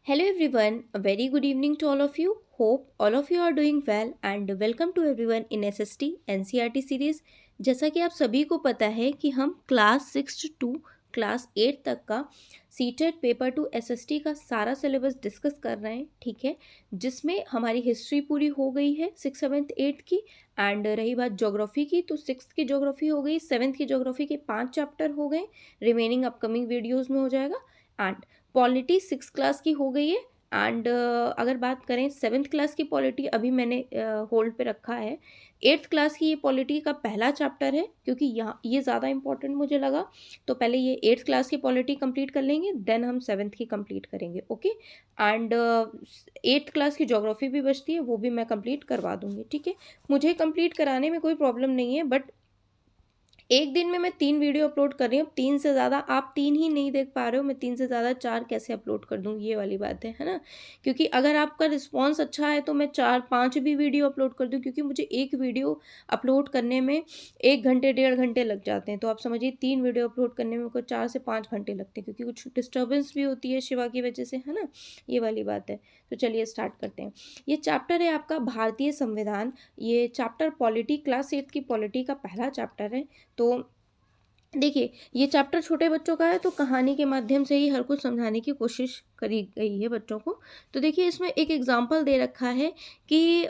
Hello everyone, a very good evening to all of you. Hope all of you are doing well and welcome to everyone in SST NCERT series. जैसा कि आप सभी को पता है कि हम क्लास 6 टू क्लास 8 तक का सीटेट पेपर टू एसएसटी का सारा सिलेबस डिस्कस कर रहे हैं, ठीक है, जिसमें हमारी हिस्ट्री पूरी हो गई है 6, 7, 8 की। एंड रही बात ज्योग्राफी की, तो 6th की ज्योग्राफी हो गई, 7th की ज्योग्राफी के 5 चैप्टर हो गए, रिमेनिंग अपकमिंग वीडियोज़ में हो जाएगा। एंड पॉलिटी 6 क्लास की हो गई है। एंड अगर बात करें 7th क्लास की पॉलिटी, अभी मैंने होल्ड पे रखा है। 8th क्लास की ये पॉलिटी का पहला चैप्टर है, क्योंकि यहाँ ये ज़्यादा इंपॉर्टेंट मुझे लगा, तो पहले ये 8th क्लास की पॉलिटी कंप्लीट कर लेंगे, देन हम 7th की कंप्लीट करेंगे। ओके। एंड 8th क्लास की ज्योग्राफी भी बचती है, वो भी मैं कंप्लीट करवा दूंगी, ठीक है। मुझे कंप्लीट कराने में कोई प्रॉब्लम नहीं है, बट एक दिन में मैं 3 वीडियो अपलोड कर रही हूँ। 3 से ज़्यादा आप 3 ही नहीं देख पा रहे हो, मैं 3 से ज़्यादा 4 कैसे अपलोड कर दूँ, ये वाली बात है ना? क्योंकि अगर आपका रिस्पॉन्स अच्छा है तो मैं 4-5 भी वीडियो अपलोड कर दूँ, क्योंकि मुझे एक वीडियो अपलोड करने में 1 घंटे, 1.5 घंटे लग जाते हैं। तो आप समझिए 3 वीडियो अपलोड करने में मुझको 4 से 5 घंटे लगते हैं, क्योंकि कुछ डिस्टर्बेंस भी होती है शिवा की वजह से, है ना? ये वाली बात है। तो चलिए स्टार्ट करते हैं। ये चैप्टर है आपका भारतीय संविधान। ये चैप्टर पॉलिटी, क्लास 8 की पॉलिटी का पहला चैप्टर है। तो देखिए, ये चैप्टर छोटे बच्चों का है, तो कहानी के माध्यम से ही हर कुछ समझाने की कोशिश करी गई है बच्चों को। तो देखिए, इसमें एक एग्जाम्पल दे रखा है कि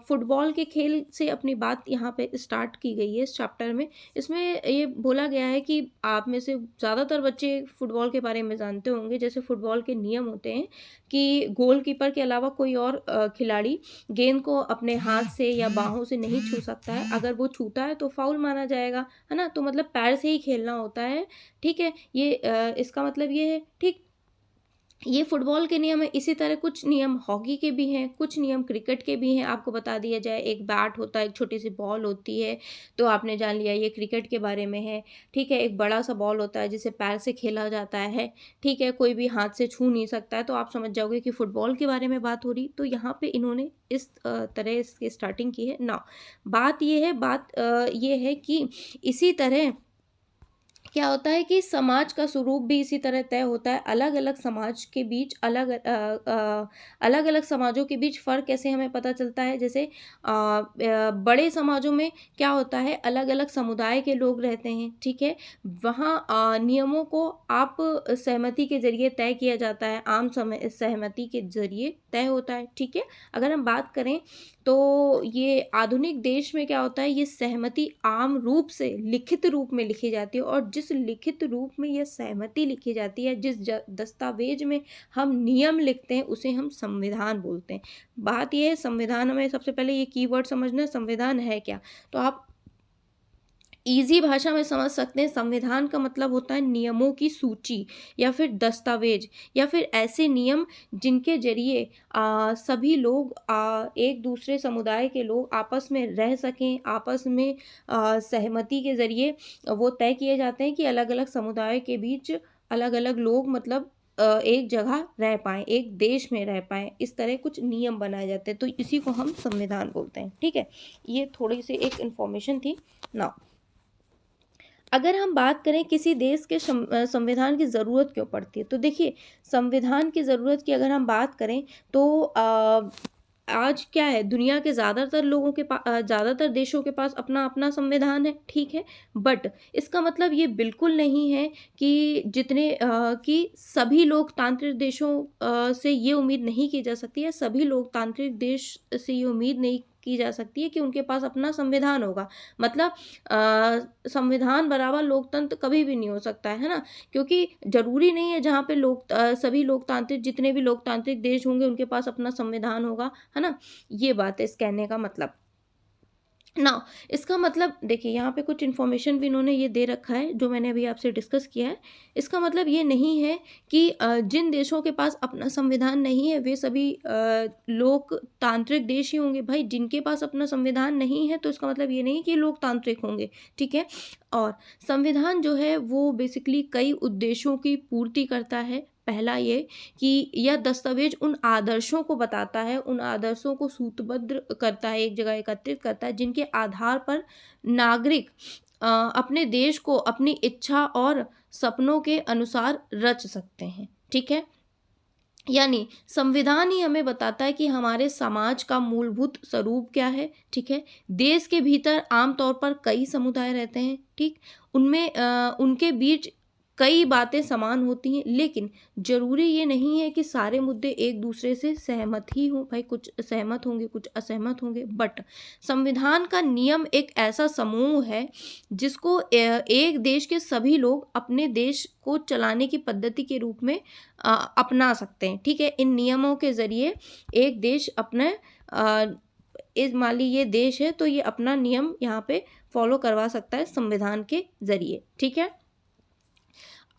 फुटबॉल के खेल से अपनी बात यहाँ पे स्टार्ट की गई है इस चैप्टर में। इसमें ये बोला गया है कि आप में से ज़्यादातर बच्चे फुटबॉल के बारे में जानते होंगे। जैसे फुटबॉल के नियम होते हैं कि गोलकीपर के अलावा कोई और खिलाड़ी गेंद को अपने हाथ से या बाहों से नहीं छू सकता है। अगर वो छूता है तो फाउल माना जाएगा, है ना? तो मतलब पैर से ही खेलना होता है, ठीक है? ये इसका मतलब ये है, ठीक। ये फुटबॉल के नियम है। इसी तरह कुछ नियम हॉकी के भी हैं, कुछ नियम क्रिकेट के भी हैं। आपको बता दिया जाए, एक बैट होता है, एक छोटी सी बॉल होती है, तो आपने जान लिया ये क्रिकेट के बारे में है, ठीक है। एक बड़ा सा बॉल होता है जिसे पैर से खेला जाता है, ठीक है, कोई भी हाथ से छू नहीं सकता है। तो आप समझ जाओगे कि फुटबॉल के बारे में बात हो रही। तो यहाँ पे इन्होंने इस तरह इसकी स्टार्टिंग की है ना। बात ये है कि इसी तरह क्या होता है कि समाज का स्वरूप भी इसी तरह तय होता है। अलग-अलग समाज के बीच अलग-अलग समाजों के बीच फ़र्क कैसे हमें पता चलता है। जैसे बड़े समाजों में क्या होता है, अलग-अलग समुदाय के लोग रहते हैं, ठीक है? वहाँ नियमों को आप सहमति के ज़रिए तय किया जाता है, आम समय सहमति के ज़रिए तय होता है, ठीक है? अगर हम बात करें तो ये आधुनिक देश में क्या होता है, ये सहमति आम रूप से लिखित रूप में लिखी जाती है, और जिस लिखित रूप में यह सहमति लिखी जाती है, जिस दस्तावेज में हम नियम लिखते हैं, उसे हम संविधान बोलते हैं। बात यह है, संविधान में सबसे पहले ये कीवर्ड समझना है, संविधान है क्या? तो आप ईज़ी भाषा में समझ सकते हैं। संविधान का मतलब होता है नियमों की सूची, या फिर दस्तावेज, या फिर ऐसे नियम जिनके ज़रिए सभी लोग, एक दूसरे समुदाय के लोग आपस में रह सकें, आपस में सहमति के ज़रिए वो तय किए जाते हैं कि अलग-अलग समुदाय के बीच अलग-अलग लोग, मतलब एक जगह रह पाएँ, एक देश में रह पाएँ। इस तरह कुछ नियम बनाए जाते हैं, तो इसी को हम संविधान बोलते हैं, ठीक है? ये थोड़ी-सी एक इन्फॉर्मेशन थी। नाउ अगर हम बात करें किसी देश के संविधान की ज़रूरत क्यों पड़ती है, तो देखिए, संविधान की ज़रूरत की अगर हम बात करें तो आज क्या है, दुनिया के ज़्यादातर देशों के पास अपना-अपना संविधान है, ठीक है। बट इसका मतलब ये बिल्कुल नहीं है कि कि सभी लोकतांत्रिक देशों से ये उम्मीद नहीं की जा सकती है, सभी लोकतांत्रिक देश से ये उम्मीद नहीं की जा सकती है कि उनके पास अपना संविधान होगा। मतलब संविधान बराबर लोकतंत्र कभी भी नहीं हो सकता है ना? क्योंकि ज़रूरी नहीं है जहाँ पे सभी लोकतांत्रिक, जितने भी लोकतांत्रिक देश होंगे उनके पास अपना संविधान होगा, है ना? ये बात है इस कहने का मतलब। नाउ इसका मतलब देखिए, यहाँ पे कुछ इन्फॉर्मेशन भी इन्होंने ये दे रखा है जो मैंने अभी आपसे डिस्कस किया है। इसका मतलब ये नहीं है कि जिन देशों के पास अपना संविधान नहीं है वे सभी लोकतांत्रिक देश ही होंगे। भाई, जिनके पास अपना संविधान नहीं है तो इसका मतलब ये नहीं कि लोकतांत्रिक होंगे, ठीक है? और संविधान जो है वो बेसिकली कई उद्देश्यों की पूर्ति करता है। पहला ये कि यह दस्तावेज उन आदर्शों को बताता है, उन आदर्शों को सूत्रबद्ध करता है, एक जगह एकत्रित करता है, जिनके आधार पर नागरिक अपने देश को अपनी इच्छा और सपनों के अनुसार रच सकते हैं, ठीक है? यानी संविधान ही हमें बताता है कि हमारे समाज का मूलभूत स्वरूप क्या है, ठीक है। देश के भीतर आमतौर पर कई समुदाय रहते हैं, ठीक। उनमें उनके बीच कई बातें समान होती हैं, लेकिन ज़रूरी ये नहीं है कि सारे मुद्दे एक दूसरे से सहमत ही हों। भाई कुछ सहमत होंगे, कुछ असहमत होंगे, बट संविधान का नियम एक ऐसा समूह है जिसको एक देश के सभी लोग अपने देश को चलाने की पद्धति के रूप में अपना सकते हैं, ठीक है। इन नियमों के ज़रिए एक देश अपने अ, इस मान ली ये देश है तो ये अपना नियम यहाँ पे फॉलो करवा सकता है संविधान के ज़रिए, ठीक है।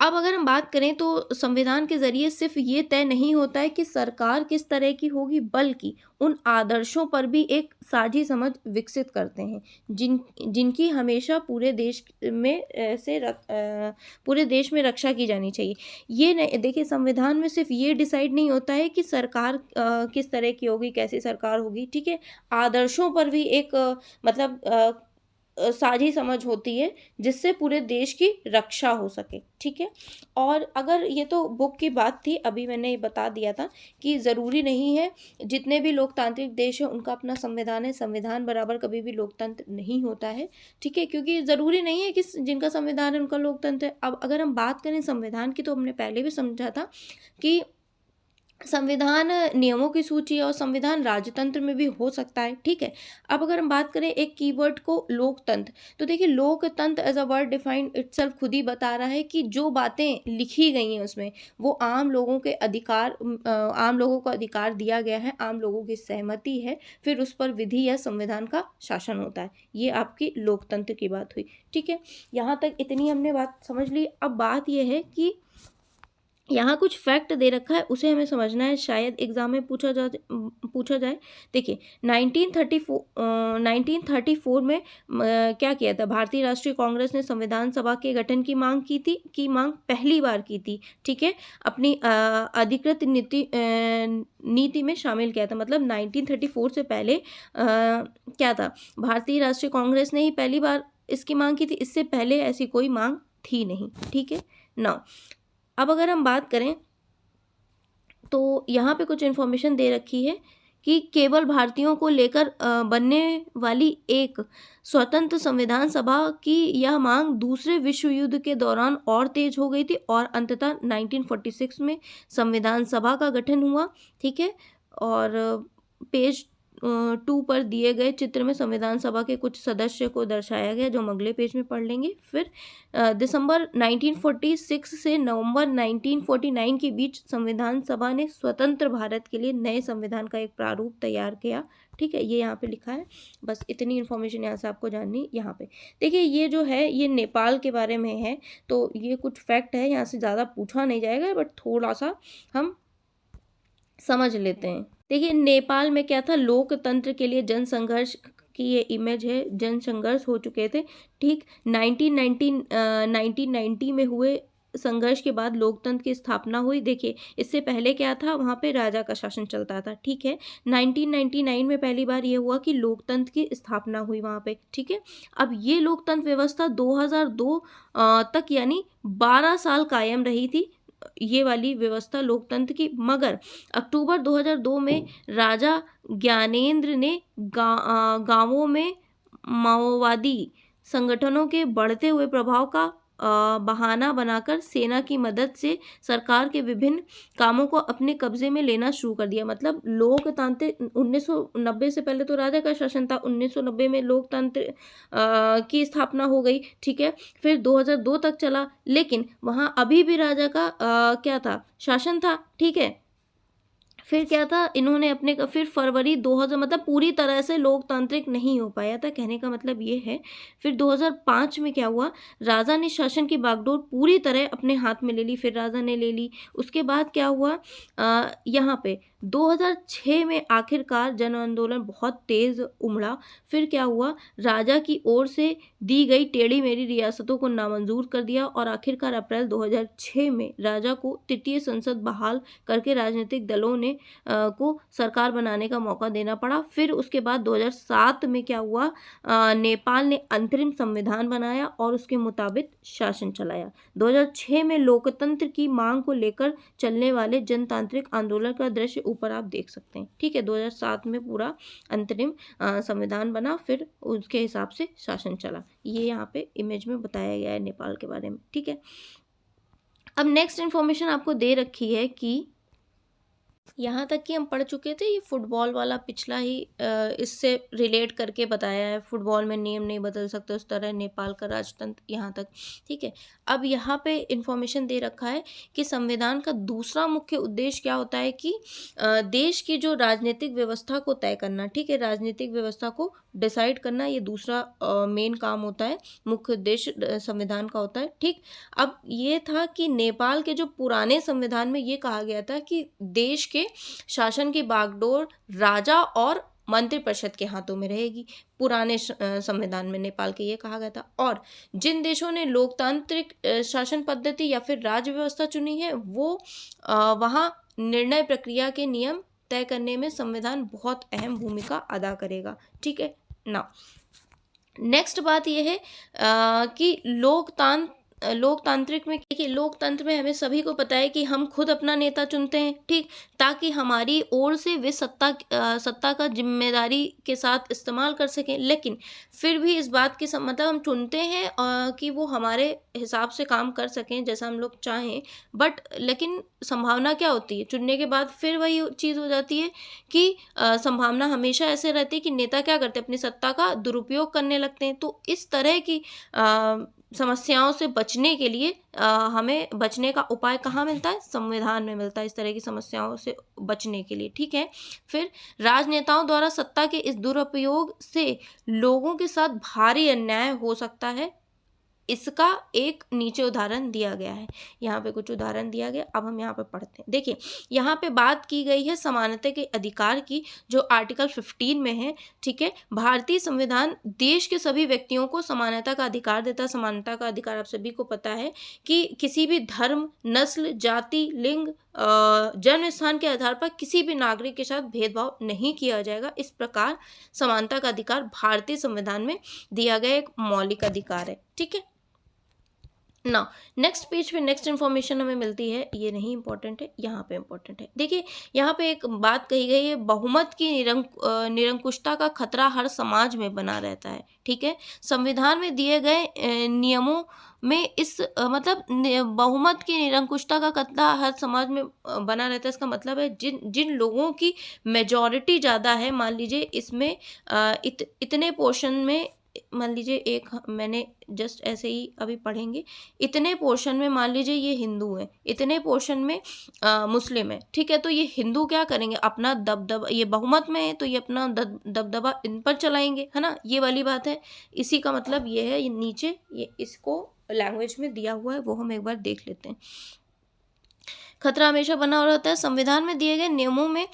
अब अगर हम बात करें तो संविधान के ज़रिए सिर्फ ये तय नहीं होता है कि सरकार किस तरह की होगी, बल्कि उन आदर्शों पर भी एक साझी समझ विकसित करते हैं जिनकी हमेशा पूरे देश में पूरे देश में रक्षा की जानी चाहिए। ये नहीं, देखिए संविधान में सिर्फ ये डिसाइड नहीं होता है कि सरकार किस तरह की होगी, कैसी सरकार होगी, ठीक है। आदर्शों पर भी एक साझी समझ होती है जिससे पूरे देश की रक्षा हो सके, ठीक है। और अगर ये तो बुक की बात थी, अभी मैंने ये बता दिया था कि ज़रूरी नहीं है, जितने भी लोकतांत्रिक देश हैं उनका अपना संविधान है, संविधान बराबर कभी भी लोकतंत्र नहीं होता है, ठीक है। क्योंकि ज़रूरी नहीं है कि जिनका संविधान है उनका लोकतंत्र है। अब अगर हम बात करें संविधान की, तो हमने पहले भी समझा था कि संविधान नियमों की सूची और संविधान राजतंत्र में भी हो सकता है, ठीक है। अब अगर हम बात करें एक कीवर्ड को लोकतंत्र, तो देखिए लोकतंत्र as a word defined itself खुद ही बता रहा है कि जो बातें लिखी गई हैं उसमें वो आम लोगों के अधिकार, आम लोगों को अधिकार दिया गया है, आम लोगों की सहमति है, फिर उस पर विधि या संविधान का शासन होता है। ये आपकी लोकतंत्र की बात हुई, ठीक है। यहाँ तक इतनी हमने बात समझ ली। अब बात यह है कि यहाँ कुछ फैक्ट दे रखा है, उसे हमें समझना है, शायद एग्जाम में पूछा जाए। देखिए 1934 में क्या किया था, भारतीय राष्ट्रीय कांग्रेस ने संविधान सभा के गठन की मांग की थी, की मांग पहली बार की थी, ठीक है। अपनी अधिकृत नीति में शामिल किया था। मतलब 1934 से पहले क्या था, भारतीय राष्ट्रीय कांग्रेस ने ही पहली बार इसकी मांग की थी, इससे पहले ऐसी कोई मांग थी नहीं, ठीक है ना। अब अगर हम बात करें तो यहाँ पे कुछ इन्फॉर्मेशन दे रखी है कि केवल भारतीयों को लेकर बनने वाली एक स्वतंत्र संविधान सभा की यह मांग दूसरे विश्व युद्ध के दौरान और तेज हो गई थी और अंततः 1946 में संविधान सभा का गठन हुआ, ठीक है। और पेज 2 पर दिए गए चित्र में संविधान सभा के कुछ सदस्य को दर्शाया गया, जो हम अगले पेज में पढ़ लेंगे। फिर दिसंबर 1946 से नवंबर 1949 के बीच संविधान सभा ने स्वतंत्र भारत के लिए नए संविधान का एक प्रारूप तैयार किया, ठीक है। ये यहाँ पे लिखा है, बस इतनी इन्फॉर्मेशन यहाँ से आपको जाननी। यहाँ पे देखिए ये जो है ये नेपाल के बारे में है, तो ये कुछ फैक्ट है, यहाँ से ज़्यादा पूछा नहीं जाएगा, बट थोड़ा सा हम समझ लेते हैं। देखिए नेपाल में क्या था, लोकतंत्र के लिए जन संघर्ष की ये इमेज है, जन संघर्ष हो चुके थे, ठीक। 1990 में हुए संघर्ष के बाद लोकतंत्र की स्थापना हुई। देखिए इससे पहले क्या था, वहाँ पे राजा का शासन चलता था, ठीक है। 1999 में पहली बार ये हुआ कि लोकतंत्र की स्थापना हुई वहाँ पे, ठीक है। अब ये लोकतंत्र व्यवस्था 2002 तक यानी 12 साल कायम रही थी, ये वाली व्यवस्था लोकतंत्र की। मगर अक्टूबर 2002 में राजा ज्ञानेंद्र ने गांवों में माओवादी संगठनों के बढ़ते हुए प्रभाव का बहाना बनाकर सेना की मदद से सरकार के विभिन्न कामों को अपने कब्जे में लेना शुरू कर दिया। मतलब लोकतंत्र 1990 से पहले तो राजा का शासन था, 1990 में लोकतंत्र की स्थापना हो गई, ठीक है। फिर 2002 तक चला, लेकिन वहाँ अभी भी राजा का क्या था, शासन था, ठीक है। फिर क्या था, इन्होंने अपने फिर फरवरी 2000 मतलब पूरी तरह से लोकतांत्रिक नहीं हो पाया था, कहने का मतलब ये है। फिर 2005 में क्या हुआ, राजा ने शासन की बागडोर पूरी तरह अपने हाथ में ले ली, फिर राजा ने ले ली। उसके बाद क्या हुआ, यहाँ पे 2006 में आखिरकार जन आंदोलन बहुत तेज उमड़ा। फिर क्या हुआ, राजा की ओर से दी गई टेढ़ी मेढ़ी रियासतों को नामंजूर कर दिया और आखिरकार अप्रैल 2006 में राजा को तृतीय संसद बहाल करके राजनीतिक दलों ने को सरकार बनाने का मौका देना पड़ा। फिर उसके बाद 2007 में क्या हुआ, नेपाल ने अंतरिम संविधान बनाया और उसके मुताबिक शासन चलाया। 2006 में लोकतंत्र की मांग को लेकर चलने वाले जनतांत्रिक आंदोलन का दृश्य ऊपर आप देख सकते हैं। ठीक है, 2007 में पूरा अंतरिम संविधान बना, फिर उसके हिसाब से शासन चला। ये यहाँ पे इमेज में बताया गया है नेपाल के बारे में। ठीक है, अब नेक्स्ट इन्फॉर्मेशन आपको दे रखी है कि यहाँ तक कि हम पढ़ चुके थे, ये फुटबॉल वाला पिछला ही इससे रिलेट करके बताया है। फुटबॉल में नियम नहीं बदल सकते, उस तरह नेपाल का राजतंत्र यहाँ तक। ठीक है, अब यहाँ पे इन्फॉर्मेशन दे रखा है कि संविधान का दूसरा मुख्य उद्देश्य क्या होता है कि देश की जो राजनीतिक व्यवस्था को तय करना। ठीक है, राजनीतिक व्यवस्था को डिसाइड करना, ये दूसरा मेन काम होता है, मुख्य उद्देश्य संविधान का होता है। ठीक, अब ये था कि नेपाल के जो पुराने संविधान में ये कहा गया था कि देश के शासन की बागडोर राजा और मंत्रिपरिषद के हाथों में रहेगी। पुराने संविधान में नेपाल के ये कहा गया था। और जिन देशों ने लोकतांत्रिक शासन पद्धति या फिर राज्य व्यवस्था चुनी है, वो वहाँ निर्णय प्रक्रिया के नियम तय करने में संविधान बहुत अहम भूमिका अदा करेगा। ठीक है ना, नेक्स्ट बात यह है कि लोकतांत्रिक में, देखिए लोकतंत्र में हमें सभी को पता है कि हम खुद अपना नेता चुनते हैं। ठीक, ताकि हमारी ओर से वे सत्ता का जिम्मेदारी के साथ इस्तेमाल कर सकें। लेकिन फिर भी इस बात की मतलब हम चुनते हैं कि वो हमारे हिसाब से काम कर सकें जैसा हम लोग चाहें, बट लेकिन संभावना क्या होती है, चुनने के बाद फिर वही चीज़ हो जाती है कि संभावना हमेशा ऐसे रहती है कि नेता क्या करते हैं, अपनी सत्ता का दुरुपयोग करने लगते हैं। तो इस तरह की समस्याओं से बचने के लिए हमें बचने का उपाय कहाँ मिलता है, संविधान में मिलता है, इस तरह की समस्याओं से बचने के लिए। ठीक है, फिर राजनेताओं द्वारा सत्ता के इस दुरुपयोग से लोगों के साथ भारी अन्याय हो सकता है। इसका एक नीचे उदाहरण दिया गया है, यहाँ पे कुछ उदाहरण दिया गया। अब हम यहाँ पे पढ़ते हैं। देखिए, यहाँ पे बात की गई है समानता के अधिकार की, जो आर्टिकल 15 में है। ठीक है, भारतीय संविधान देश के सभी व्यक्तियों को समानता का अधिकार देता है। समानता का अधिकार आप सभी को पता है कि किसी भी धर्म, नस्ल, जाति, लिंग, जन्म स्थान के आधार पर किसी भी नागरिक के साथ भेदभाव नहीं किया जाएगा। इस प्रकार समानता का अधिकार भारतीय संविधान में दिया गया एक मौलिक अधिकार है। ठीक है ना, नेक्स्ट पेज पे नेक्स्ट इन्फॉर्मेशन हमें मिलती है, ये नहीं इंपॉर्टेंट है, यहाँ पे इंपॉर्टेंट है। देखिए, यहाँ पे एक बात कही गई है, बहुमत की निरंकुशता का खतरा हर समाज में बना रहता है। ठीक है, संविधान में दिए गए नियमों में इस मतलब बहुमत की निरंकुशता का खतरा हर समाज में बना रहता है। इसका मतलब है जिन लोगों की मेजॉरिटी ज़्यादा है, मान लीजिए इसमें इतने पोर्शन में, मान लीजिए एक मैंने जस्ट ऐसे ही अभी पढ़ेंगे, इतने पोर्शन में मान लीजिए ये हिंदू है, इतने पोर्शन में मुस्लिम है। ठीक है, तो ये हिंदू क्या करेंगे, अपना दबदबा, ये बहुमत में है तो ये अपना दबदबा इन पर चलाएंगे, है ना, ये वाली बात है। इसी का मतलब ये है, ये नीचे ये इसको लैंग्वेज में दिया हुआ है, वो हम एक बार देख लेते हैं। खतरा हमेशा बना रहता है। संविधान में दिए गए नियमों में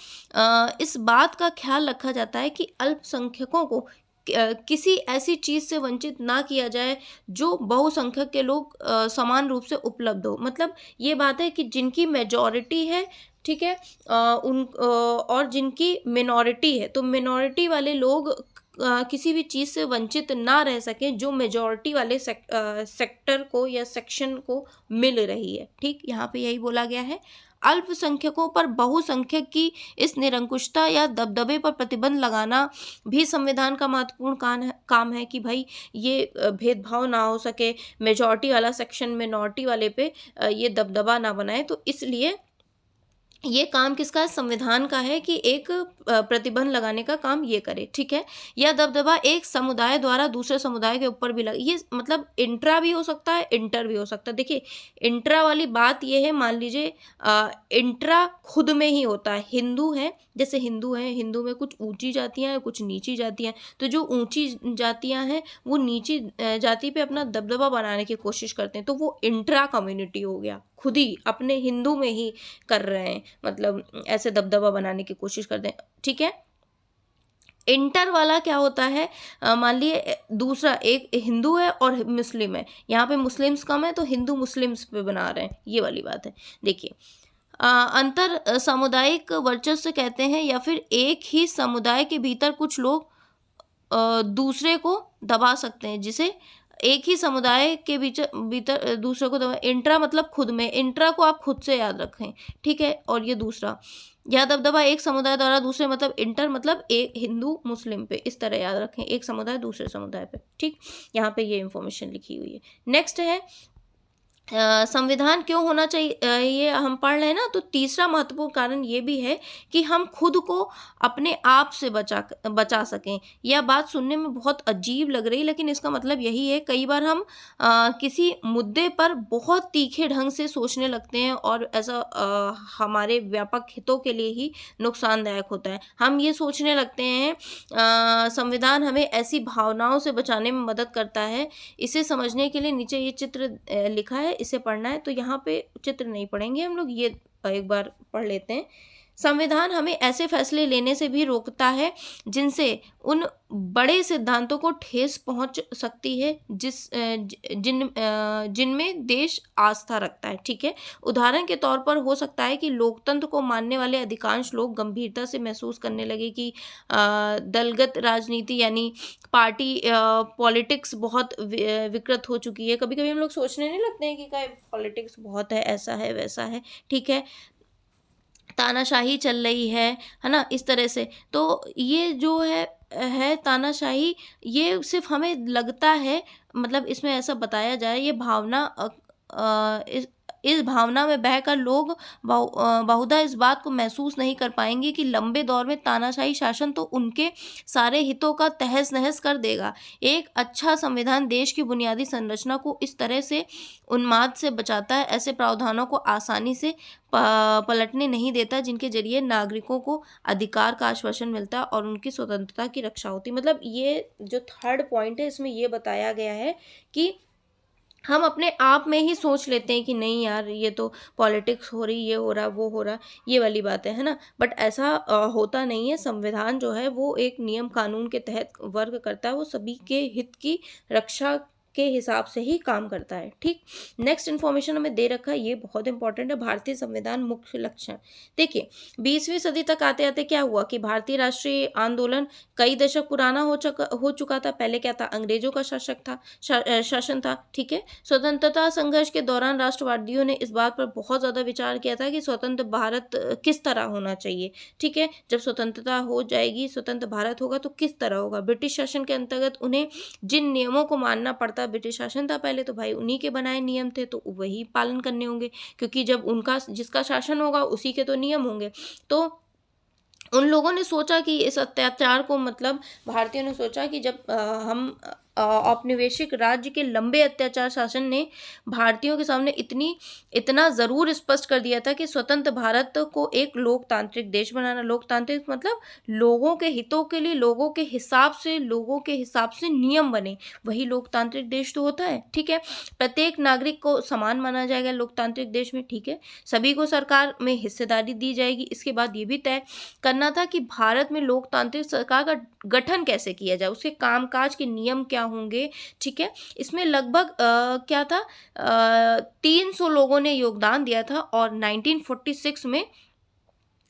इस बात का ख्याल रखा जाता है कि अल्पसंख्यकों को किसी ऐसी चीज़ से वंचित ना किया जाए जो बहुसंख्यक के लोग समान रूप से उपलब्ध हो। मतलब ये बात है कि जिनकी मेजॉरिटी है, ठीक है, और जिनकी मिनॉरिटी है, तो मिनॉरिटी वाले लोग किसी भी चीज़ से वंचित ना रह सकें जो मेजॉरिटी वाले सेक्टर को या सेक्शन को मिल रही है। ठीक, यहाँ पे यही बोला गया है। अल्पसंख्यकों पर बहुसंख्यक की इस निरंकुशता या दबदबे पर प्रतिबंध लगाना भी संविधान का महत्वपूर्ण काम है कि भाई ये भेदभाव ना हो सके, मेजॉरिटी वाला सेक्शन मिनॉरिटी वाले पे ये दबदबा ना बनाए। तो इसलिए ये काम किसका है, संविधान का है कि एक प्रतिबंध लगाने का काम ये करे। ठीक है, यह दबदबा एक समुदाय द्वारा दूसरे समुदाय के ऊपर भी लगा, ये मतलब इंट्रा भी हो सकता है, इंटर भी हो सकता है। देखिए, इंट्रा वाली बात ये है, मान लीजिए इंट्रा खुद में ही होता है, हिंदू है, जैसे हिंदू हैं, हिंदू में कुछ ऊंची जातियां हैं, कुछ नीची जातियां हैं, तो जो ऊंची जातियां हैं वो नीची जाति पे अपना दबदबा बनाने की कोशिश करते हैं, तो वो इंट्रा कम्युनिटी हो गया। खुद ही अपने हिंदू में ही कर रहे हैं, मतलब ऐसे दबदबा बनाने की कोशिश करते हैं, ठीक है। इंटर वाला क्या होता है, मान लिए दूसरा एक हिंदू है और मुस्लिम है, यहाँ पे मुस्लिम्स कम है तो हिंदू मुस्लिम्स पे बना रहे हैं, ये वाली बात है। देखिए अंतर सामुदायिक वर्चस्व कहते हैं, या फिर एक ही समुदाय के भीतर कुछ लोग दूसरे को दबा सकते हैं, जिसे एक ही समुदाय के बीच भीतर दूसरे को दबा। इंट्रा मतलब खुद में, इंट्रा को आप खुद से याद रखें, ठीक है। और ये दूसरा, या दबदबा एक समुदाय द्वारा दूसरे, मतलब इंटर मतलब एक हिंदू मुस्लिम पे, इस तरह याद रखें, एक समुदाय दूसरे समुदाय पे, ठीक। यहाँ पे ये इंफॉर्मेशन लिखी हुई है। नेक्स्ट है संविधान क्यों होना चाहिए, ये हम पढ़ रहे हैं ना, तो तीसरा महत्वपूर्ण कारण ये भी है कि हम खुद को अपने आप से बचा सकें। यह बात सुनने में बहुत अजीब लग रही, लेकिन इसका मतलब यही है, कई बार हम किसी मुद्दे पर बहुत तीखे ढंग से सोचने लगते हैं और ऐसा हमारे व्यापक हितों के लिए ही नुकसानदायक होता है। हम ये सोचने लगते हैं संविधान हमें ऐसी भावनाओं से बचाने में मदद करता है। इसे समझने के लिए नीचे ये चित्र लिखा है, इसे पढ़ना है, तो यहाँ पे चित्र नहीं पढ़ेंगे हम लोग, ये एक बार पढ़ लेते हैं। संविधान हमें ऐसे फैसले लेने से भी रोकता है जिनसे उन बड़े सिद्धांतों को ठेस पहुंच सकती है जिनमें देश आस्था रखता है, ठीक है। उदाहरण के तौर पर हो सकता है कि लोकतंत्र को मानने वाले अधिकांश लोग गंभीरता से महसूस करने लगे कि दलगत राजनीति यानी पार्टी पॉलिटिक्स बहुत विकृत हो चुकी है। कभी कभी हम लोग सोचने नहीं लगते हैं कि क्या पॉलिटिक्स बहुत है, ऐसा है वैसा है, ठीक है, तानाशाही चल रही है ना, इस तरह से। तो ये जो है तानाशाही, ये सिर्फ हमें लगता है, मतलब इसमें ऐसा बताया जाए, ये भावना इस भावना में बहकर लोग बहुधा इस बात को महसूस नहीं कर पाएंगे कि लंबे दौर में तानाशाही शासन तो उनके सारे हितों का तहस नहस कर देगा। एक अच्छा संविधान देश की बुनियादी संरचना को इस तरह से उन्माद से बचाता है, ऐसे प्रावधानों को आसानी से पलटने नहीं देता जिनके जरिए नागरिकों को अधिकार का आश्वासन मिलता है और उनकी स्वतंत्रता की रक्षा होती है। मतलब ये जो थर्ड पॉइंट है, इसमें ये बताया गया है कि हम अपने आप में ही सोच लेते हैं कि नहीं यार, ये तो पॉलिटिक्स हो रही, ये हो रहा, वो हो रहा, ये वाली बातें है ना, बट ऐसा होता नहीं है। संविधान जो है वो एक नियम कानून के तहत वर्क करता है, वो सभी के हित की रक्षा के हिसाब से ही काम करता है, ठीक। नेक्स्ट इन्फॉर्मेशन हमें दे रखा है, ये बहुत इंपॉर्टेंट है, भारतीय संविधान मुख्य लक्षण। देखिए 20वीं सदी तक आते आते क्या हुआ कि भारतीय राष्ट्रीय आंदोलन कई दशक पुराना हो चुका था। पहले क्या था, अंग्रेजों का शासन था, ठीक है। स्वतंत्रता संघर्ष के दौरान राष्ट्रवादियों ने इस बात पर बहुत ज़्यादा विचार किया था कि स्वतंत्र भारत किस तरह होना चाहिए, ठीक है। जब स्वतंत्रता हो जाएगी, स्वतंत्र भारत होगा तो किस तरह होगा। ब्रिटिश शासन के अंतर्गत उन्हें जिन नियमों को मानना पड़ता, ब्रिटिश शासन था पहले, तो भाई उन्हीं के बनाए नियम थे तो वही पालन करने होंगे, क्योंकि जब उनका जिसका शासन होगा उसी के तो नियम होंगे। तो उन लोगों ने सोचा कि इस अत्याचार को, मतलब भारतीयों ने सोचा कि जब हम औपनिवेशिक राज्य के लंबे अत्याचार शासन ने भारतीयों के सामने इतना ज़रूर स्पष्ट कर दिया था कि स्वतंत्र भारत को एक लोकतांत्रिक देश बनाना। लोकतांत्रिक मतलब लोगों के हितों के लिए, लोगों के हिसाब से नियम बने, वही लोकतांत्रिक देश तो होता है, ठीक है। प्रत्येक नागरिक को समान माना जाएगा लोकतांत्रिक देश में, ठीक है। सभी को सरकार में हिस्सेदारी दी जाएगी। इसके बाद ये भी तय करना था कि भारत में लोकतांत्रिक सरकार का गठन कैसे किया जाए, उसके कामकाज के नियम क्या होंगे, ठीक है। इसमें लगभग क्या था, 300 लोगों ने योगदान दिया था और 1946 में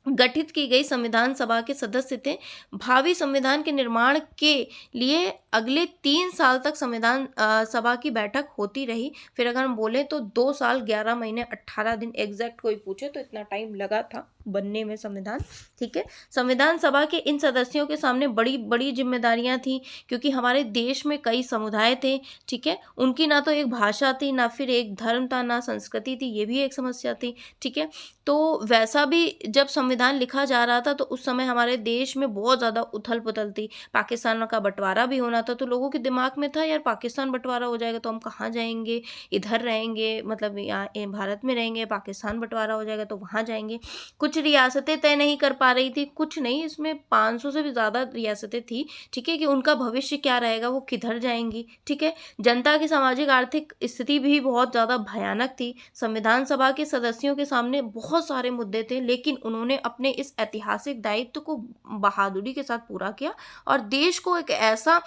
गठित की गई संविधान सभा के सदस्य थे। भावी संविधान के निर्माण के लिए अगले 3 साल तक संविधान सभा की बैठक होती रही। फिर अगर हम बोले तो 2 साल 11 महीने 18 दिन, एग्जैक्ट कोई पूछे तो इतना टाइम लगा था बनने में संविधान, ठीक है। संविधान सभा के इन सदस्यों के सामने बड़ी बड़ी जिम्मेदारियां थी, क्योंकि हमारे देश में कई समुदाय थे, ठीक है। उनकी ना तो एक भाषा थी, ना फिर एक धर्म था, ना संस्कृति थी, ये भी एक समस्या थी, ठीक है। तो वैसा भी जब संविधान लिखा जा रहा था तो उस समय हमारे देश में बहुत ज़्यादा उथल पुथल थी। पाकिस्तान का बंटवारा भी होना था, तो लोगों के दिमाग में था यार पाकिस्तान बंटवारा हो जाएगा तो हम कहाँ जाएंगे, इधर रहेंगे, मतलब यहाँ भारत में रहेंगे, पाकिस्तान बंटवारा हो जाएगा तो वहाँ जाएंगे। कुछ कुछ रियासतें तय नहीं कर पा रही थी, कुछ नहीं, इसमें 500 से भी ज़्यादा रियासतें थी, ठीक है, कि उनका भविष्य क्या रहेगा, वो किधर जाएँगी, ठीक है। जनता की सामाजिक आर्थिक स्थिति भी बहुत ज़्यादा भयानक थी। संविधान सभा के सदस्यों के सामने बहुत सारे मुद्दे थे, लेकिन उन्होंने अपने इस ऐतिहासिक दायित्व को बहादुरी के साथ पूरा किया और देश को एक ऐसा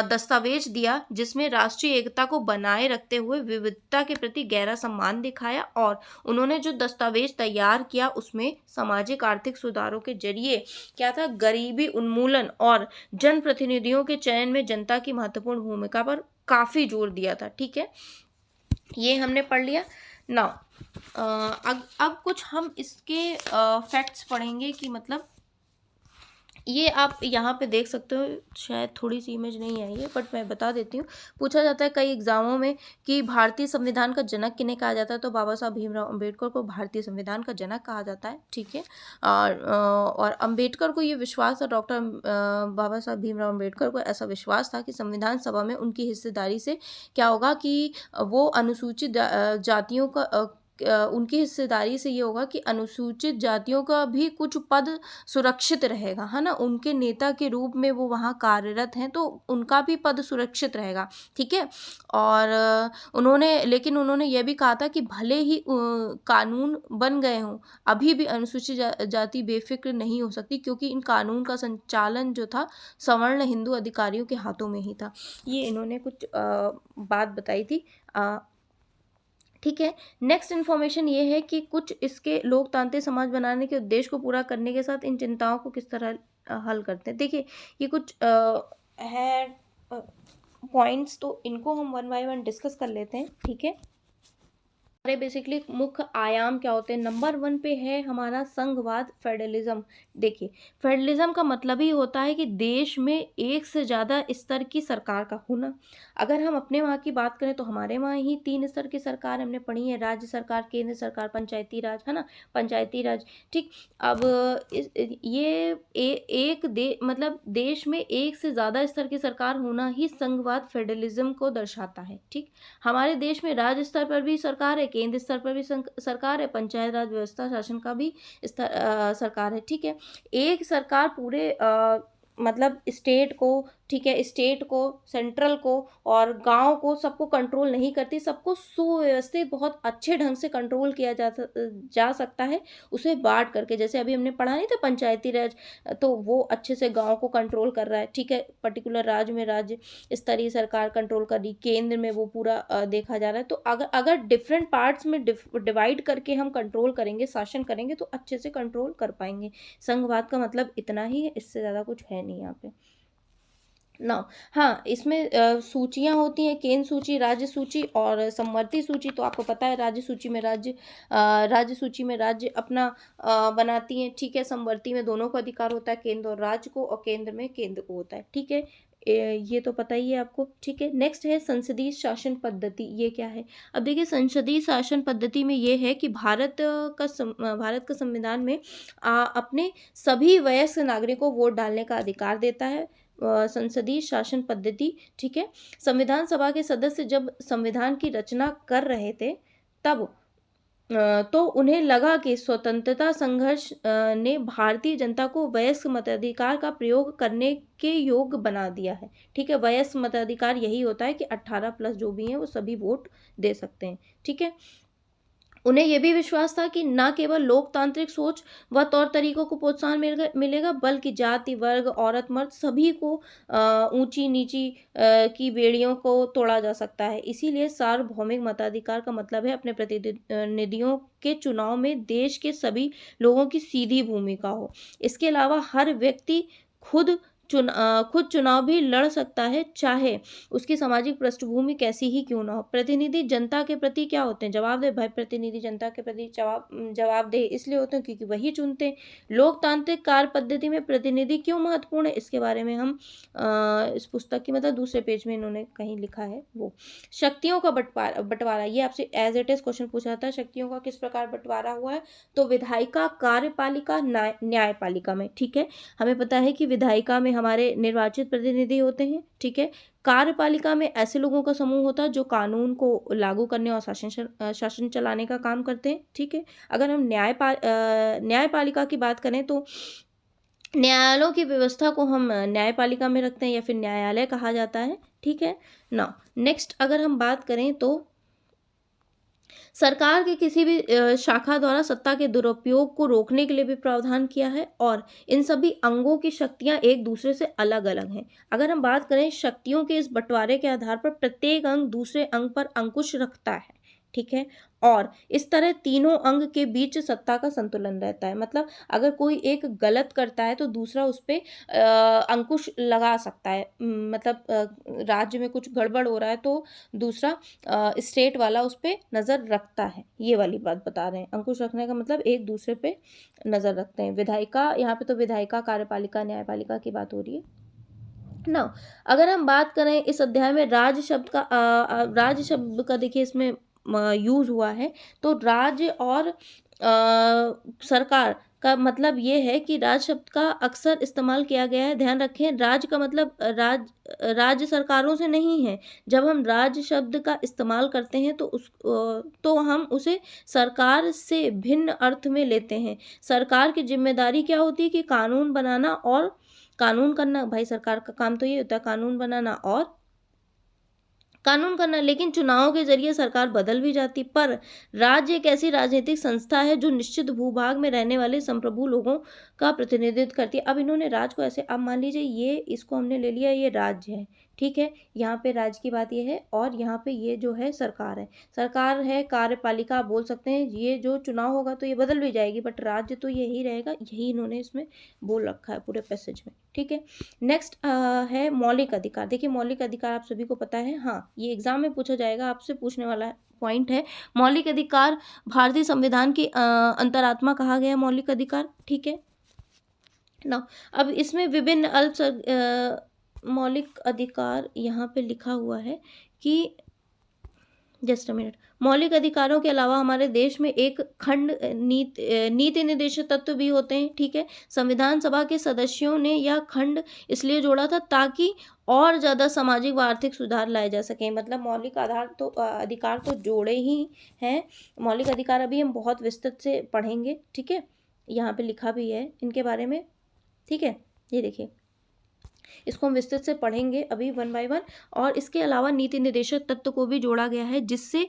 दस्तावेज दिया जिसमें राष्ट्रीय एकता को बनाए रखते हुए विविधता के प्रति गहरा सम्मान दिखाया। और उन्होंने जो दस्तावेज तैयार किया उसमें सामाजिक आर्थिक सुधारों के जरिए क्या था, गरीबी उन्मूलन और जनप्रतिनिधियों के चयन में जनता की महत्वपूर्ण भूमिका पर काफी जोर दिया था, ठीक है। ये हमने पढ़ लिया। नाउ अब कुछ हम इसके फैक्ट्स पढ़ेंगे कि मतलब ये आप यहाँ पे देख सकते हो, शायद थोड़ी सी इमेज नहीं आई है बट मैं बता देती हूँ। पूछा जाता है कई एग्जामों में कि भारतीय संविधान का जनक किन्हें कहा जाता है, तो बाबा साहब भीमराव अंबेडकर को भारतीय संविधान का जनक कहा जाता है, ठीक है। और अंबेडकर को ये विश्वास था, डॉक्टर बाबा साहब भीमराव अंबेडकर को ऐसा विश्वास था कि संविधान सभा में उनकी हिस्सेदारी से क्या होगा कि वो अनुसूचित जातियों का उनकी हिस्सेदारी से ये होगा कि अनुसूचित जातियों का भी कुछ पद सुरक्षित रहेगा, है ना। उनके नेता के रूप में वो वहाँ कार्यरत हैं तो उनका भी पद सुरक्षित रहेगा, ठीक है। और लेकिन उन्होंने ये भी कहा था कि भले ही कानून बन गए हों, अभी भी अनुसूचित जाति बेफिक्र नहीं हो सकती, क्योंकि इन कानून का संचालन जो था सवर्ण हिंदू अधिकारियों के हाथों में ही था। ये इन्होंने कुछ बात बताई थी, ठीक है। नेक्स्ट इन्फॉर्मेशन ये है कि कुछ इसके लोकतांत्रिक समाज बनाने के उद्देश्य को पूरा करने के साथ इन चिंताओं को किस तरह हल करते हैं। देखिए ये कुछ है पॉइंट्स, तो इनको हम वन बाय वन डिस्कस कर लेते हैं, ठीक है। हमारे बेसिकली मुख्य आयाम क्या होते हैं। नंबर 1 पे है हमारा संघवाद, फेडरलिज्म। देखिए फेडरलिज्म का मतलब ही होता है कि देश में एक से ज़्यादा स्तर की सरकार का होना। अगर हम अपने वहाँ की बात करें तो हमारे वहाँ ही 3 स्तर की सरकार हमने पढ़ी है, राज्य सरकार, केंद्र सरकार, पंचायती राज, है ना, पंचायती राज, ठीक। अब मतलब देश में एक से ज़्यादा स्तर की सरकार होना ही संघवाद फेडरलिज्म को दर्शाता है, ठीक। हमारे देश में राज्य स्तर पर भी सरकार है, केंद्र स्तर पर भी सरकार है, पंचायत राज व्यवस्था शासन का भी सरकार है, ठीक है। एक सरकार पूरे मतलब स्टेट को, ठीक है, स्टेट को, सेंट्रल को और गांव को, सबको कंट्रोल नहीं करती। सबको सुव्यवस्थित बहुत अच्छे ढंग से कंट्रोल किया जा सकता है, उसे बांट करके। जैसे अभी हमने पढ़ा नहीं था पंचायती राज, तो वो अच्छे से गांव को कंट्रोल कर रहा है, ठीक है। पर्टिकुलर राज्य में राज्य स्तरीय सरकार कंट्रोल कर रही, केंद्र में वो पूरा देखा जा रहा है। तो अगर डिफरेंट पार्ट्स में डिवाइड करके हम कंट्रोल करेंगे, शासन करेंगे, तो अच्छे से कंट्रोल कर पाएंगे। संघवाद का मतलब इतना ही है, इससे ज़्यादा कुछ है नहीं यहाँ पे ना। हाँ, इसमें सूचियाँ होती हैं, केंद्र सूची, राज्य सूची और समवर्ती सूची। तो आपको पता है राज्य सूची में राज्य अपना बनाती हैं, ठीक है। समवर्ती में दोनों को अधिकार होता है, केंद्र और राज्य को, और केंद्र में केंद्र को होता है, ठीक है। ये तो पता ही है आपको, ठीक है। नेक्स्ट है संसदीय शासन पद्धति। ये क्या है? अब देखिए संसदीय शासन पद्धति में ये है कि भारत का संविधान में अपने सभी वयस्क नागरिकों को वोट डालने का अधिकार देता है। संसदीय शासन पद्धति, ठीक है। संविधान सभा के सदस्य जब संविधान की रचना कर रहे थे तब तो उन्हें लगा कि स्वतंत्रता संघर्ष ने भारतीय जनता को वयस्क मताधिकार का प्रयोग करने के योग्य बना दिया है, ठीक है। वयस्क मताधिकार यही होता है कि 18+ जो भी हैं वो सभी वोट दे सकते हैं, ठीक है। उन्हें यह भी विश्वास था कि न केवल लोकतांत्रिक सोच व तौर तरीकों को प्रोत्साहन मिलेगा, बल्कि जाति, वर्ग, औरत, मर्द सभी को ऊंची नीची की बेड़ियों को तोड़ा जा सकता है। इसीलिए सार्वभौमिक मताधिकार का मतलब है अपने प्रतिनिधियों के चुनाव में देश के सभी लोगों की सीधी भूमिका हो। इसके अलावा हर व्यक्ति खुद चुनाव भी लड़ सकता है, चाहे उसकी सामाजिक पृष्ठभूमि कैसी ही क्यों ना हो। प्रतिनिधि जनता के प्रति क्या होते हैं? जवाबदेह। भाई प्रतिनिधि जनता के प्रति जवाबदेह इसलिए होते हैं क्योंकि वही चुनते हैं। लोकतांत्रिक कार्य पद्धति में प्रतिनिधि क्यों महत्वपूर्ण है, इसके बारे में हम इस पुस्तक की मतलब दूसरे पेज में इन्होंने कहीं लिखा है वो। शक्तियों का बंटवारा, ये आपसे एज इट इज क्वेश्चन पूछा जाता है। शक्तियों का किस प्रकार बंटवारा हुआ है? तो विधायिका, कार्यपालिका, न्यायपालिका में, ठीक है। हमें पता है कि विधायिका में हमारे निर्वाचित प्रतिनिधि होते हैं, ठीक है। कार्यपालिका में ऐसे लोगों का समूह होता है जो कानून को लागू करने और शासन चलाने का काम करते हैं, ठीक है। अगर हम न्यायपालिका की बात करें तो न्यायालयों की व्यवस्था को हम न्यायपालिका में रखते हैं या फिर न्यायालय कहा जाता है, ठीक है। नाउ नेक्स्ट अगर हम बात करें तो सरकार के किसी भी शाखा द्वारा सत्ता के दुरुपयोग को रोकने के लिए भी प्रावधान किया है और इन सभी अंगों की शक्तियां एक दूसरे से अलग-अलग हैं। अगर हम बात करें शक्तियों के इस बंटवारे के आधार पर प्रत्येक अंग दूसरे अंग पर अंकुश रखता है, ठीक है। और इस तरह तीनों अंग के बीच सत्ता का संतुलन रहता है। मतलब अगर कोई एक गलत करता है तो दूसरा उस पे अंकुश लगा सकता है। मतलब राज्य में कुछ गड़बड़ हो रहा है तो दूसरा स्टेट वाला उस पे नज़र रखता है, ये वाली बात बता रहे हैं। अंकुश रखने का मतलब एक दूसरे पे नज़र रखते हैं। विधायिका, यहाँ पे तो विधायिका, कार्यपालिका, न्यायपालिका की बात हो रही है। नाउ अगर हम बात करें इस अध्याय में राज्य शब्द का देखिए इसमें यूज़ हुआ है, तो राज्य और सरकार का मतलब ये है कि राज्य शब्द का अक्सर इस्तेमाल किया गया है। ध्यान रखें, राज्य का मतलब राज्य सरकारों से नहीं है। जब हम राज्य शब्द का इस्तेमाल करते हैं तो हम उसे सरकार से भिन्न अर्थ में लेते हैं। सरकार की ज़िम्मेदारी क्या होती है कि कानून बनाना और कानून करना। भाई सरकार का काम तो ये होता है कानून बनाना और कानून करना, लेकिन चुनाव के ज़रिए सरकार बदल भी जाती। पर राज्य एक ऐसी राजनीतिक संस्था है जो निश्चित भूभाग में रहने वाले संप्रभु लोगों का प्रतिनिधित्व करती है। अब इन्होंने राज्य को ऐसे, अब मान लीजिए ये इसको हमने ले लिया, ये राज्य है, ठीक है। यहाँ पे राज्य की बात ये है और यहाँ पे ये जो है सरकार है। सरकार है, कार्यपालिका आप बोल सकते हैं। ये जो चुनाव होगा तो ये बदल भी जाएगी, बट राज्य तो यही रहेगा। यही इन्होंने इसमें बोल रखा है पूरे पैसेज में, ठीक है। नेक्स्ट है मौलिक अधिकार। देखिए मौलिक अधिकार आप सभी को पता है, हाँ ये एग्जाम में पूछा जाएगा, आपसे पूछने वाला पॉइंट है। मौलिक अधिकार भारतीय संविधान की अंतरात्मा कहा गया है मौलिक अधिकार, ठीक है ना। अब इसमें विभिन्न मौलिक अधिकार यहाँ पे लिखा हुआ है कि जस्ट अ मिनट, मौलिक अधिकारों के अलावा हमारे देश में एक खंड नीति निर्देशक तत्व भी होते हैं, ठीक है। संविधान सभा के सदस्यों ने यह खंड इसलिए जोड़ा था ताकि और ज़्यादा सामाजिक व आर्थिक सुधार लाए जा सकें। मतलब मौलिक अधिकार तो जोड़े ही हैं। मौलिक अधिकार अभी हम बहुत विस्तृत से पढ़ेंगे, ठीक है। यहाँ पे लिखा भी है इनके बारे में, ठीक है। ये देखिए इसको हम विस्तृत से पढ़ेंगे अभी वन बाय वन। और इसके अलावा नीति निर्देशक तत्व को भी जोड़ा गया है जिससे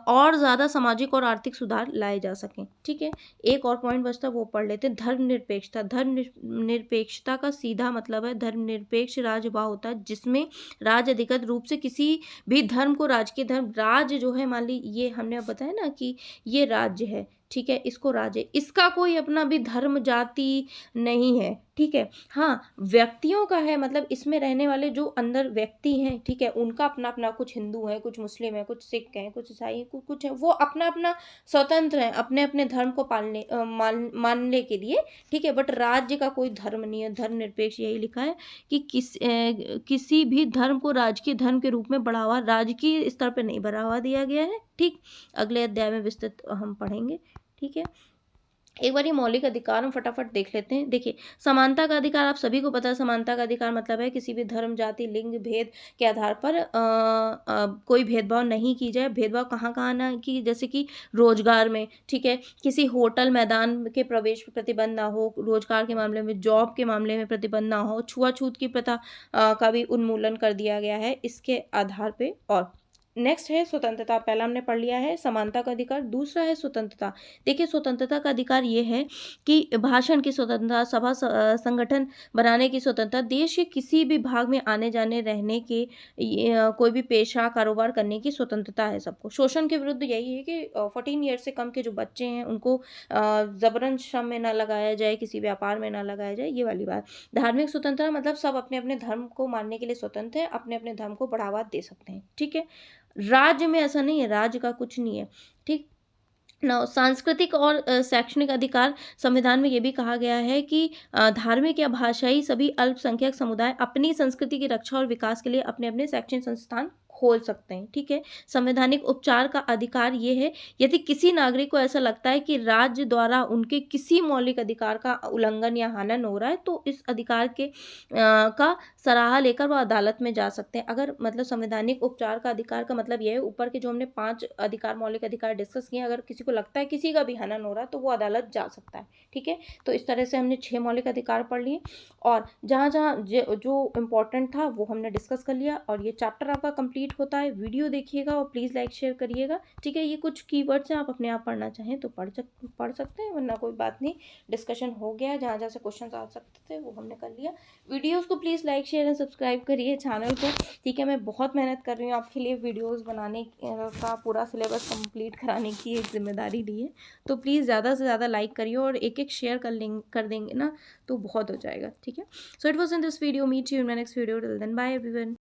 और ज़्यादा सामाजिक और आर्थिक सुधार लाए जा सकें, ठीक है। एक और पॉइंट बचता वो पढ़ लेते हैं, धर्मनिरपेक्षता। धर्मनिरपेक्षता का सीधा मतलब है धर्मनिरपेक्ष राज्य वह होता है जिसमें राज्य अधिकृत रूप से किसी भी धर्म को राजकीय धर्म, राज्य जो है मान ली ये हमने अब बताया ना कि ये राज्य है, ठीक है, इसको राज्य, इसका कोई अपना भी धर्म जाति नहीं है, ठीक है। हाँ व्यक्तियों का है, मतलब इसमें रहने वाले जो अंदर व्यक्ति हैं, ठीक है, उनका अपना अपना, कुछ हिंदू हैं, कुछ मुस्लिम हैं, कुछ सिख हैं, कुछ ईसाई हैं, कुछ है, वो अपना अपना स्वतंत्र हैं अपने अपने धर्म को मानने के लिए, ठीक है। बट राज्य का कोई धर्म नहीं है। धर्मनिरपेक्ष यही लिखा है कि किसी भी धर्म को राजकीय धर्म के रूप में बढ़ावा, राजकीय स्तर पर नहीं बढ़ावा दिया गया है, ठीक। अगले अध्याय में विस्तृत हम पढ़ेंगे, ठीक है। एक बार ये मौलिक अधिकार हम फटाफट देख लेते हैं। देखिए समानता का अधिकार आप सभी को पता है। समानता का अधिकार मतलब है किसी भी धर्म, जाति, लिंग भेद के आधार पर कोई भेदभाव नहीं की जाए। भेदभाव कहाँ कहाँ ना कि जैसे कि रोजगार में, ठीक है, किसी होटल मैदान के प्रवेश पर प्रतिबंध ना हो, रोजगार के मामले में, जॉब के मामले में प्रतिबंध ना हो, छुआछूत की प्रथा का भी उन्मूलन कर दिया गया है इसके आधार पर। और नेक्स्ट है स्वतंत्रता। पहला हमने पढ़ लिया है समानता का अधिकार, दूसरा है स्वतंत्रता। देखिए स्वतंत्रता का अधिकार ये है कि भाषण की स्वतंत्रता, सभा संगठन बनाने की स्वतंत्रता, देश के किसी भी भाग में आने जाने रहने के, कोई भी पेशा कारोबार करने की स्वतंत्रता है सबको। शोषण के विरुद्ध यही है कि 14 ईयर से कम के जो बच्चे हैं उनको जबरन श्रम में ना लगाया जाए, किसी व्यापार में ना लगाया जाए, ये वाली बात। धार्मिक स्वतंत्रता मतलब सब अपने अपने धर्म को मानने के लिए स्वतंत्र है, अपने अपने धर्म को बढ़ावा दे सकते हैं, ठीक है। राज्य में ऐसा नहीं है, राज्य का कुछ नहीं है, ठीक ना। सांस्कृतिक और शैक्षणिक अधिकार, संविधान में ये भी कहा गया है कि धार्मिक या भाषाई सभी अल्पसंख्यक समुदाय अपनी संस्कृति की रक्षा और विकास के लिए अपने अपने शैक्षणिक संस्थान खोल सकते हैं, ठीक है। संवैधानिक उपचार का अधिकार ये है, यदि किसी नागरिक को ऐसा लगता है कि राज्य द्वारा उनके किसी मौलिक अधिकार का उल्लंघन या हनन हो रहा है, तो इस अधिकार के का सराहा लेकर वह अदालत में जा सकते हैं। अगर मतलब संवैधानिक उपचार का अधिकार का मतलब ये है, ऊपर के जो हमने 5 अधिकार, मौलिक अधिकार डिस्कस किए हैं, अगर किसी को लगता है किसी का भी हनन हो रहा है, तो वो अदालत जा सकता है, ठीक है। तो इस तरह से हमने 6 मौलिक अधिकार पढ़ लिए और जहाँ-जहाँ जो इम्पोर्टेंट था वो हमने डिस्कस कर लिया और ये चैप्टर आपका कंप्लीट होता है। वीडियो देखिएगा और प्लीज़ लाइक शेयर करिएगा, ठीक है। ये कुछ कीवर्ड्स हैं, आप अपने आप पढ़ना चाहें तो पढ़ सकते हैं, वरना कोई बात नहीं। डिस्कशन हो गया, जहाँ-जहाँ से क्वेश्चंस आ सकते थे वो हमने कर लिया। वीडियोज़ को please like share and subscribe करिए चैनल को, ठीक है। मैं बहुत मेहनत कर रही हूँ आपके लिए, वीडियोज़ बनाने का पूरा सिलेबस कंप्लीट कराने की एक जिम्मेदारी ली है। तो प्लीज़ ज़्यादा से ज़्यादा लाइक करिए और एक-एक शेयर कर देंगे ना तो बहुत हो जाएगा, ठीक है। So it was in this video. Meet you in my next video. Till then, bye everyone.